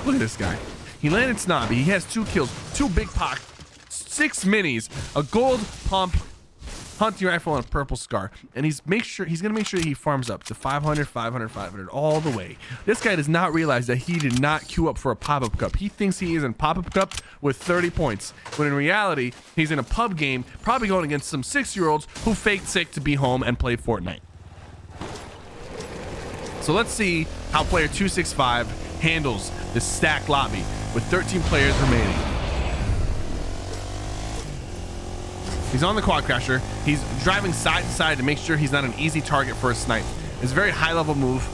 Look at this guy. He landed snobby. He has 2 kills, 2 big pock, 6 minis, a gold pump, hunting rifle, and a purple scar. And he's gonna make sure he farms up to 500, 500, 500 all the way. This guy does not realize that he did not queue up for a pop-up cup. He thinks he is in pop-up cup with 30 points, when in reality he's in a pub game, probably going against some 6-year-olds who faked sick to be home and play Fortnite. So let's see how player 265 handles this stacked lobby with 13 players remaining. He's on the quad crasher. He's driving side to side to make sure he's not an easy target for a snipe. It's a very high level move.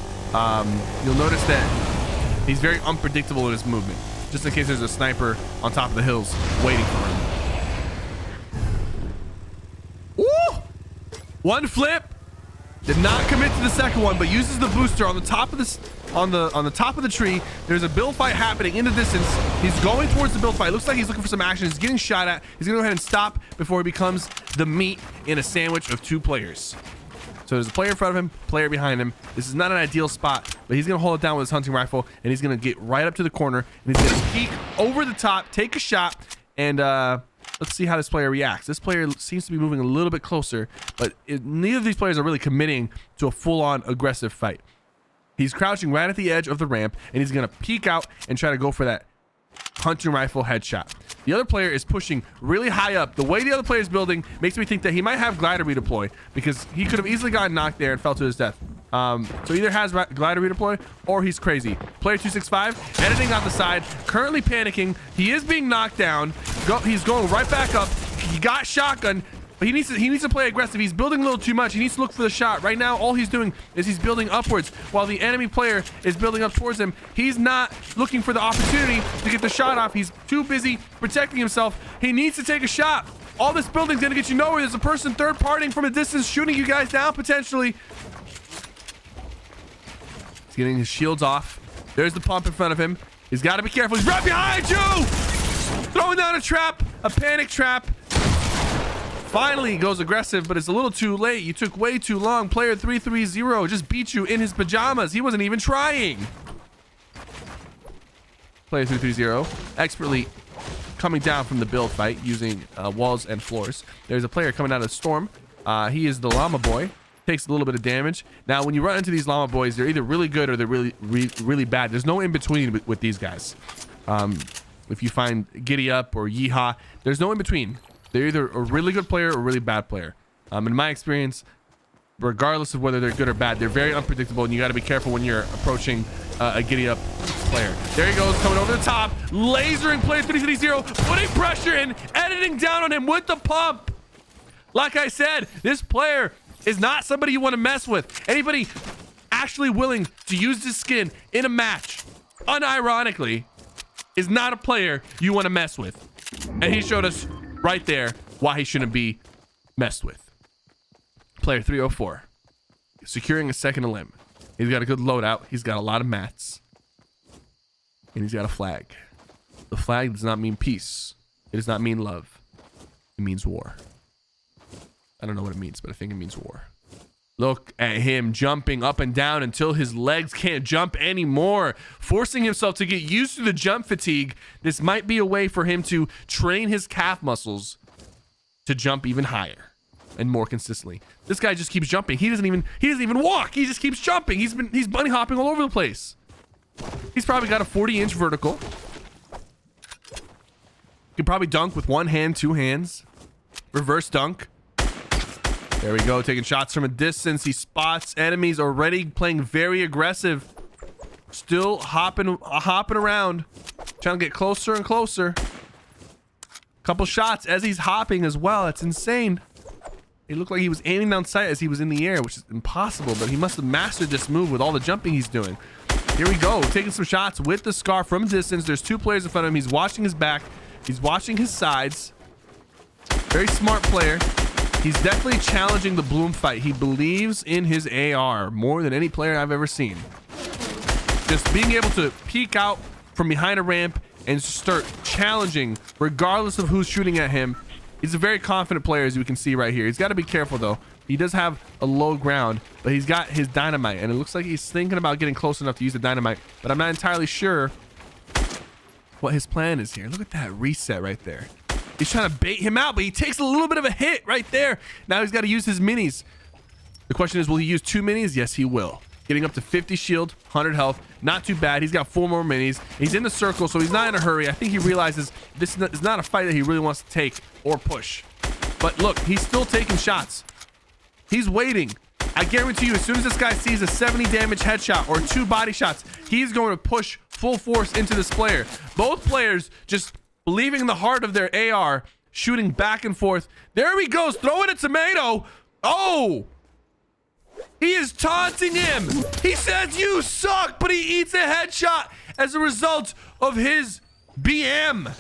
You'll notice that he's very unpredictable in his movement, just in case there's a sniper on top of the hills waiting for him. Ooh! One flip. Did not commit to the second one, but uses the booster on the top of this, on the top of the tree. There's a build fight happening in the distance. He's going towards the build fight. Looks like he's looking for some action. He's getting shot at. He's gonna go ahead and stop before he becomes the meat in a sandwich of 2 players. So there's a player in front of him, player behind him. This is not an ideal spot, but he's gonna hold it down with his hunting rifle, and he's gonna get right up to the corner, and he's gonna peek over the top, take a shot, and let's see how this player reacts. This player seems to be moving a little bit closer, but neither of these players are really committing to a full-on aggressive fight. He's crouching right at the edge of the ramp, and he's going to peek out and try to go for that hunting rifle headshot. The other player is pushing really high up. The way the other player is building makes me think that he might have glider redeploy, because he could have easily gotten knocked there and fell to his death. So either has glider redeploy or he's crazy. Player 265 editing out the side, currently panicking. He is being knocked down. He's going right back up. He got shotgun, but he needs to play aggressive. He's building a little too much. He needs to look for the shot. Right now, all he's doing is he's building upwards while the enemy player is building up towards him. He's not looking for the opportunity to get the shot off. He's too busy protecting himself. He needs to take a shot. All this building's gonna get you nowhere. There's a person third partying from a distance shooting you guys down potentially. He's getting his shields off. There's the pump in front of him. He's got to be careful. He's right behind you! Throwing down a trap, a panic trap. Finally, he goes aggressive, but it's a little too late. You took way too long. Player 330 just beat you in his pajamas. He wasn't even trying. Player 330 expertly coming down from the build fight using walls and floors. There's a player coming out of the storm. He is the llama boy. Takes a little bit of damage. Now, when you run into these llama boys, they're either really good or they're really bad. There's no in between with these guys. If you find giddy up or yeehaw, there's no in between. They're either a really good player or a really bad player. In my experience, regardless of whether they're good or bad, they're very unpredictable, and you got to be careful when you're approaching a giddy up player. There he goes, coming over the top, lasering player 330, putting pressure in, editing down on him with the pump. Like I said, this player is not somebody you want to mess with. Anybody actually willing to use this skin in a match, unironically, is not a player you want to mess with. And he showed us right there why he shouldn't be messed with. Player 304, securing a second limb. He's got a good loadout. He's got a lot of mats. And he's got a flag. The flag does not mean peace. It does not mean love. It means war. I don't know what it means, but I think it means war. Look at him jumping up and down until his legs can't jump anymore, forcing himself to get used to the jump fatigue. This might be a way for him to train his calf muscles to jump even higher and more consistently. This guy just keeps jumping. He doesn't even walk. He just keeps jumping. He's bunny hopping all over the place. He's probably got a 40-inch vertical. He could probably dunk with one hand, 2 hands. Reverse dunk. There we go, taking shots from a distance. He spots enemies already, playing very aggressive. Still hopping around, trying to get closer and closer. Couple shots as he's hopping as well. It's insane. It looked like he was aiming down sight as he was in the air, which is impossible, but he must have mastered this move with all the jumping he's doing. Here we go, taking some shots with the scar from a distance. There's 2 players in front of him. He's watching his back. He's watching his sides. Very smart player. He's definitely challenging the Bloom fight. He believes in his AR more than any player I've ever seen. Just being able to peek out from behind a ramp and start challenging regardless of who's shooting at him. He's a very confident player, as you can see right here. He's got to be careful though. He does have a low ground, but he's got his dynamite, and it looks like he's thinking about getting close enough to use the dynamite, but I'm not entirely sure what his plan is here. Look at that reset right there. He's trying to bait him out, but he takes a little bit of a hit right there. Now he's got to use his minis. The question is, will he use 2 minis? Yes, he will. Getting up to 50 shield, 100 health. Not too bad. He's got 4 more minis. He's in the circle, so he's not in a hurry. I think he realizes this is not a fight that he really wants to take or push. But look, he's still taking shots. He's waiting. I guarantee you, as soon as this guy sees a 70 damage headshot or 2 body shots, he's going to push full force into this player. Both players just believing in the heart of their AR, shooting back and forth. There he goes, throwing a tomato. Oh! He is taunting him. He says, you suck, but he eats a headshot as a result of his BM.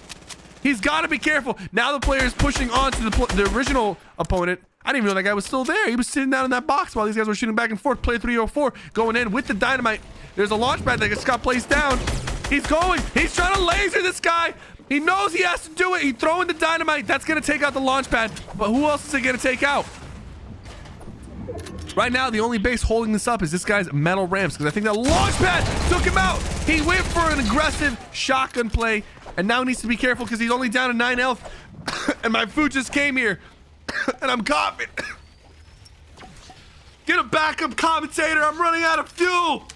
He's got to be careful. Now the player is pushing on to the original opponent. I didn't even know that guy was still there. He was sitting down in that box while these guys were shooting back and forth. Player 304 going in with the dynamite. There's a launch pad that just got placed down. He's going. He's trying to laser this guy. He knows he has to do it. He's throwing the dynamite. That's going to take out the launch pad. But who else is it going to take out? Right now, the only base holding this up is this guy's metal ramps, because I think that launch pad took him out. He went for an aggressive shotgun play, and now needs to be careful because he's only down to 9 health. And my food just came here, and I'm coughing. Get a backup commentator. I'm running out of fuel.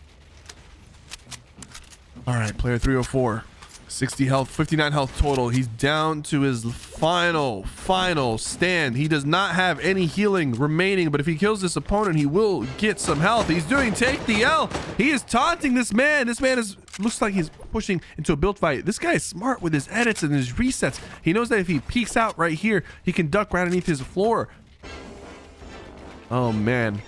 All right, player 304. 60 health, 59 health total. He's down to his final stand. He does not have any healing remaining, but if he kills this opponent, he will get some health. He's doing take the L. He is taunting this man. This man looks like he's pushing into a build fight. This guy is smart with his edits and his resets. He knows that if he peeks out right here, he can duck right underneath his floor. Oh, man.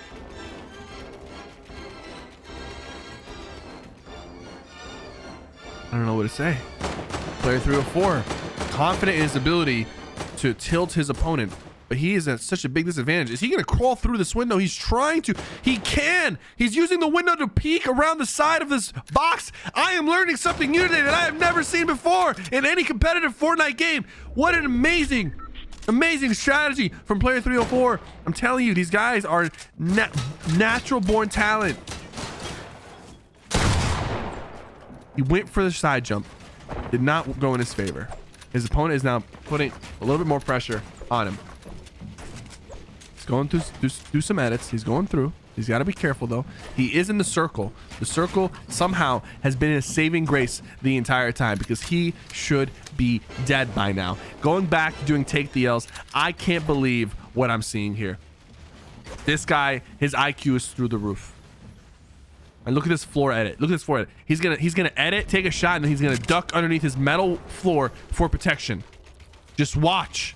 I don't know what to say. Player 304, confident in his ability to tilt his opponent, but he is at such a big disadvantage. Is he going to crawl through this window? He's trying to. He can. He's using the window to peek around the side of this box. I am learning something new today that I have never seen before in any competitive Fortnite game. What an amazing strategy from player 304. I'm telling you, these guys are natural born talent. He went for the side jump. Did not go in his favor. His opponent is now putting a little bit more pressure on him. He's going through some edits. He's going through. He's got to be careful, though. He is in the circle. The circle somehow has been a saving grace the entire time, because he should be dead by now. Going back, doing take the L's. I can't believe what I'm seeing here. This guy, his IQ is through the roof. And look at this floor edit. Look at this floor edit. He's gonna edit, take a shot, and then he's gonna duck underneath his metal floor for protection. Just watch.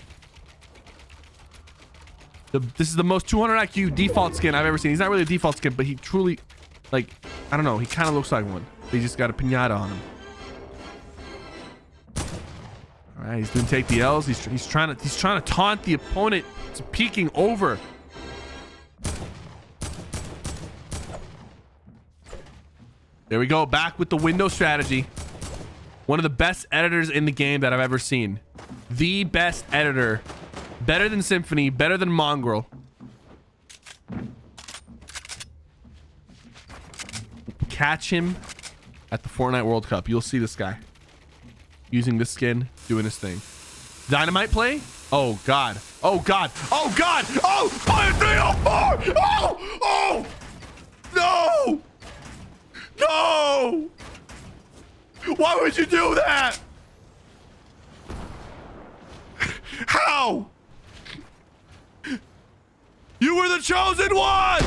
This is the most 200 IQ default skin I've ever seen. He's not really a default skin, but he truly, like, I don't know. He kind of looks like one. He just got a pinata on him. All right, he's doing take the L's. He's trying to taunt the opponent to peeking over. There we go, back with the window strategy. One of the best editors in the game that I've ever seen. The best editor. Better than Symfunny, better than Mongraal. Catch him at the Fortnite World Cup. You'll see this guy using this skin, doing his thing. Dynamite play? Oh, God. Oh, God. Oh, God. Oh, player 304. Oh, oh, no. No! Why would you do that? How? You were the chosen one!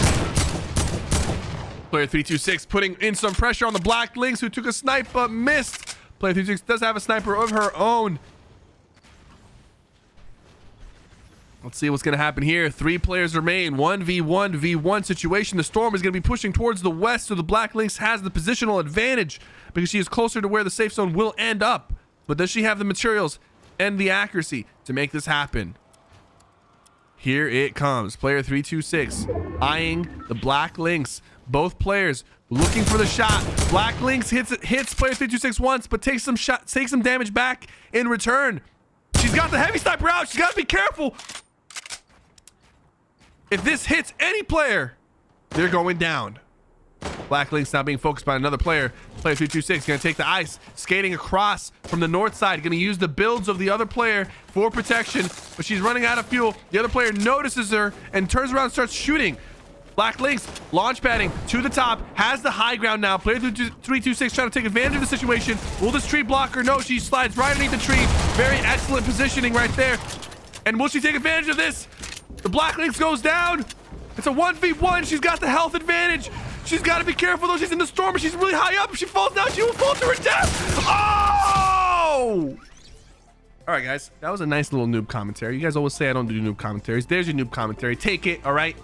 Player 326 putting in some pressure on the Black Lynx, who took a snipe but missed. Player 326 does have a sniper of her own. Let's see what's going to happen here. 3 players remain. 1v1v1 situation. The Storm is going to be pushing towards the west, so the Black Lynx has the positional advantage because she is closer to where the safe zone will end up. But does she have the materials and the accuracy to make this happen? Here it comes. Player 326 eyeing the Black Lynx. Both players looking for the shot. Black Lynx hits player 326 once, but takes some damage back in return. She's got the heavy sniper out. She's got to be careful. If this hits any player, they're going down. Black Lynx now being focused by another player. Player 326 gonna take the ice, skating across from the north side, gonna use the builds of the other player for protection, but she's running out of fuel. The other player notices her and turns around and starts shooting. Black Lynx launch padding to the top, has the high ground now. Player 326 trying to take advantage of the situation. Will this tree block her? No, she slides right underneath the tree. Very excellent positioning right there. And will she take advantage of this? The Black Lynx goes down. It's a 1v1. She's got the health advantage. She's got to be careful though. She's in the storm, but she's really high up. If she falls down, she will fall to her death. Oh! All right, guys. That was a nice little noob commentary. You guys always say I don't do noob commentaries. There's your noob commentary. Take it, all right?